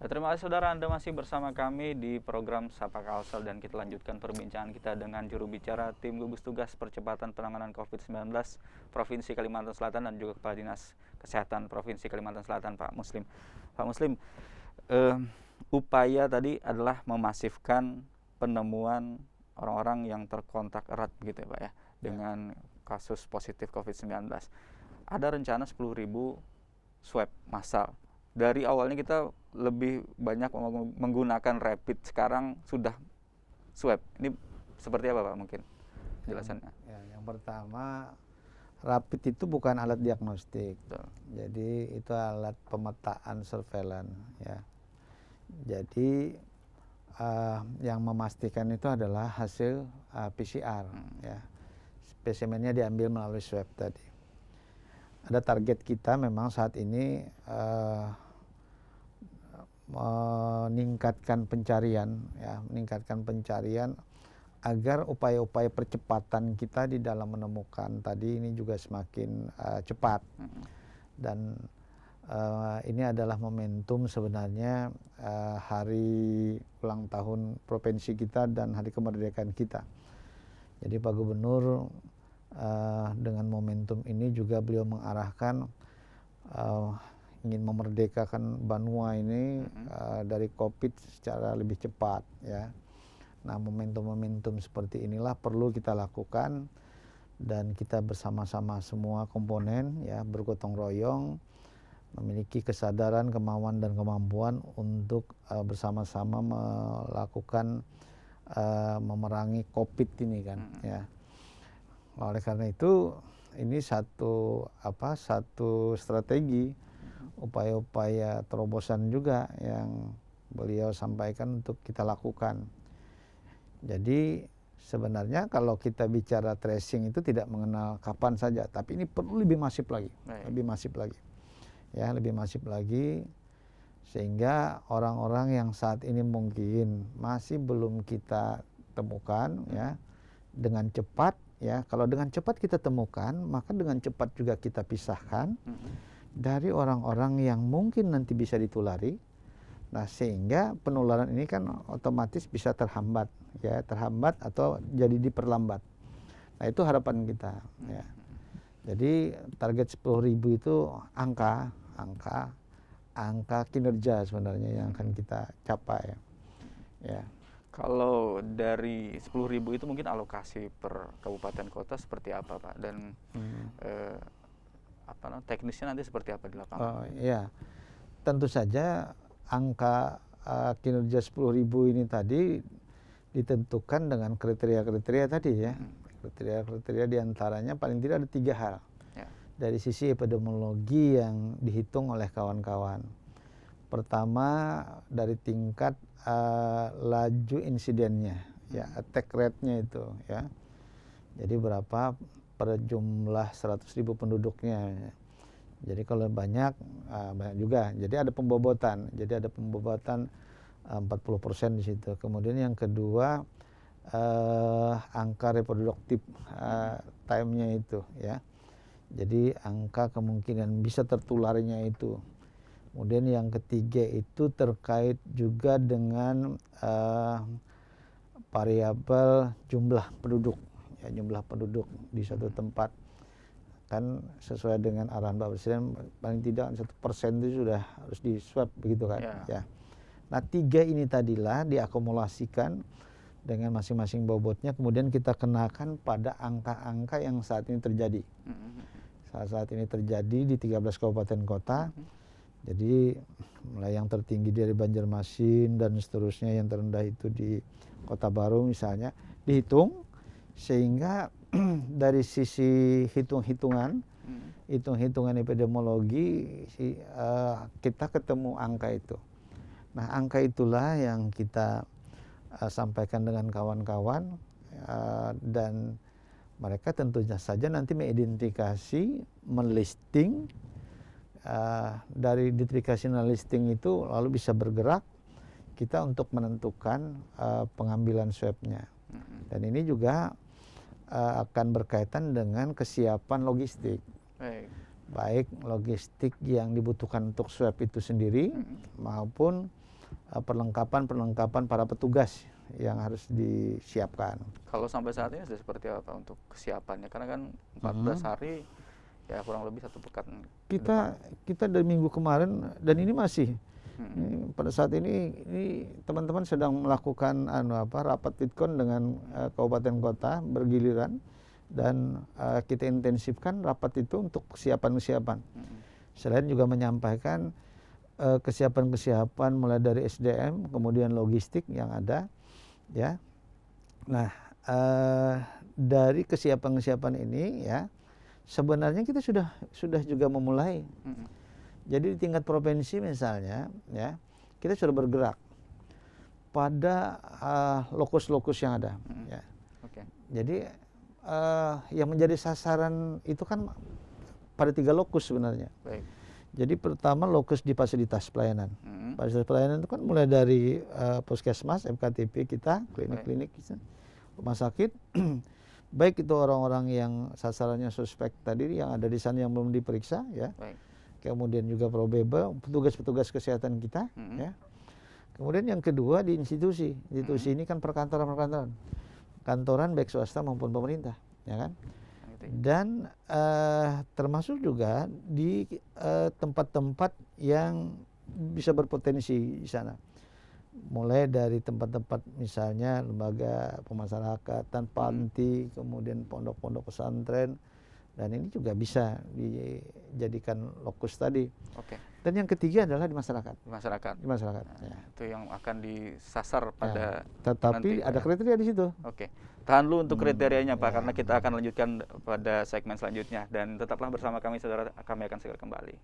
Terima kasih saudara, Anda masih bersama kami di program Sapa Kalsel dan kita lanjutkan perbincangan kita dengan juru bicara tim gugus tugas percepatan penanganan COVID-19 Provinsi Kalimantan Selatan dan juga Kepala Dinas Kesehatan Provinsi Kalimantan Selatan, Pak Muslim. Pak Muslim, upaya tadi adalah memasifkan penemuan orang-orang yang terkontak erat begitu ya Pak ya, dengan kasus positif COVID-19. Ada rencana 10.000 swab massal. Dari awalnya kita lebih banyak menggunakan rapid, sekarang sudah swab. Ini seperti apa Pak mungkin jelasannya? Yang pertama, rapid itu bukan alat diagnostik. Betul. Jadi itu alat pemetaan surveillance ya. Jadi yang memastikan itu adalah hasil PCR ya. Spesimennya diambil melalui swab tadi. Ada target kita memang saat ini meningkatkan pencarian ya, meningkatkan pencarian agar upaya-upaya percepatan kita di dalam menemukan tadi ini juga semakin cepat. Dan ini adalah momentum sebenarnya hari ulang tahun provinsi kita dan hari kemerdekaan kita. Jadi Pak Gubernur dengan momentum ini juga beliau mengarahkan ingin memerdekakan Banua ini dari COVID secara lebih cepat ya. Nah, momentum-momentum seperti inilah perlu kita lakukan dan kita bersama-sama semua komponen ya bergotong royong memiliki kesadaran, kemauan dan kemampuan untuk bersama-sama melakukan memerangi COVID ini kan ya. Oleh karena itu ini satu strategi upaya-upaya terobosan juga yang beliau sampaikan untuk kita lakukan. Jadi sebenarnya kalau kita bicara tracing itu tidak mengenal kapan saja, tapi ini perlu lebih masif lagi, lebih masif lagi. Ya, lebih masif lagi sehingga orang-orang yang saat ini mungkin masih belum kita temukan ya dengan cepat ya, kalau dengan cepat kita temukan, maka dengan cepat juga kita pisahkan dari orang-orang yang mungkin nanti bisa ditulari. Nah, sehingga penularan ini kan otomatis bisa terhambat ya, terhambat atau jadi diperlambat. Nah, itu harapan kita ya. Jadi target 10.000 itu angka kinerja sebenarnya yang akan kita capai ya. Kalau dari 10.000 itu mungkin alokasi per kabupaten kota seperti apa Pak, dan teknisnya nanti seperti apa di lapangan? Ya, tentu saja angka kinerja 10.000 ini tadi ditentukan dengan kriteria-kriteria tadi ya. Kriteria-kriteria diantaranya paling tidak ada 3 hal. Dari sisi epidemiologi yang dihitung oleh kawan-kawan. Pertama dari tingkat laju insidennya ya, attack rate-nya itu ya. Jadi berapa per jumlah 100.000 penduduknya. Jadi kalau banyak juga. Jadi ada pembobotan. Jadi ada pembobotan 40% di situ. Kemudian yang kedua angka reproduktif time-nya itu ya. Jadi angka kemungkinan bisa tertularnya itu. Kemudian yang ketiga itu terkait juga dengan variabel jumlah penduduk ya, jumlah penduduk di suatu tempat kan sesuai dengan arahan Pak Presiden paling tidak 1% itu sudah harus di swab begitu kan ya. Nah, 3 ini tadilah diakumulasikan dengan masing-masing bobotnya, kemudian kita kenakan pada angka-angka yang saat ini terjadi. Saat ini terjadi di 13 kabupaten kota. Jadi mulai yang tertinggi dari Banjarmasin dan seterusnya, yang terendah itu di Kota Baru misalnya, dihitung sehingga dari sisi hitung-hitungan epidemiologi kita ketemu angka itu. Nah, angka itulah yang kita sampaikan dengan kawan-kawan dan mereka tentunya saja nanti mengidentifikasi, melisting, dari identifikasi dan listing itu lalu bisa bergerak kita untuk menentukan pengambilan swabnya. Dan ini juga akan berkaitan dengan kesiapan logistik. Baik logistik yang dibutuhkan untuk swab itu sendiri maupun perlengkapan para petugas yang harus disiapkan. Kalau sampai saat ini sudah seperti apa untuk kesiapannya? Karena kan 14 hari ya kurang lebih 1 pekan ke depan. Kita dari minggu kemarin dan ini masih pada saat ini teman-teman sedang melakukan rapat Vidcon dengan kabupaten kota bergiliran dan kita intensifkan rapat itu untuk kesiapan. Selain juga menyampaikan kesiapan mulai dari SDM kemudian logistik yang ada ya. Nah, dari kesiapan ini ya sebenarnya kita sudah juga memulai. Jadi di tingkat provinsi misalnya ya kita sudah bergerak pada lokus-lokus yang ada. Ya. Jadi yang menjadi sasaran itu kan pada 3 lokus sebenarnya. Baik. Jadi pertama lokus di fasilitas pelayanan. Fasilitas pelayanan itu kan mulai dari puskesmas, FKTP kita, klinik-klinik, rumah sakit, baik itu orang-orang yang sasarannya suspek tadi yang ada di sana yang belum diperiksa, ya. Baik. Kemudian juga probable, petugas-petugas kesehatan kita, ya. Kemudian yang kedua di institusi. Institusi ini kan perkantoran-perkantoran, kantoran baik swasta maupun pemerintah, ya kan. Dan termasuk juga di tempat-tempat yang bisa berpotensi di sana. Mulai dari tempat-tempat misalnya lembaga pemasyarakatan, panti, kemudian pondok-pondok pesantren, dan ini juga bisa dijadikan lokus tadi. Dan yang ketiga adalah di masyarakat. Di masyarakat. Nah, ya. Itu yang akan disasar pada. Tetapi nanti, ada kriteria di situ. Tahan dulu untuk kriterianya Pak, karena kita akan lanjutkan pada segmen selanjutnya. Dan tetaplah bersama kami saudara, kami akan segera kembali.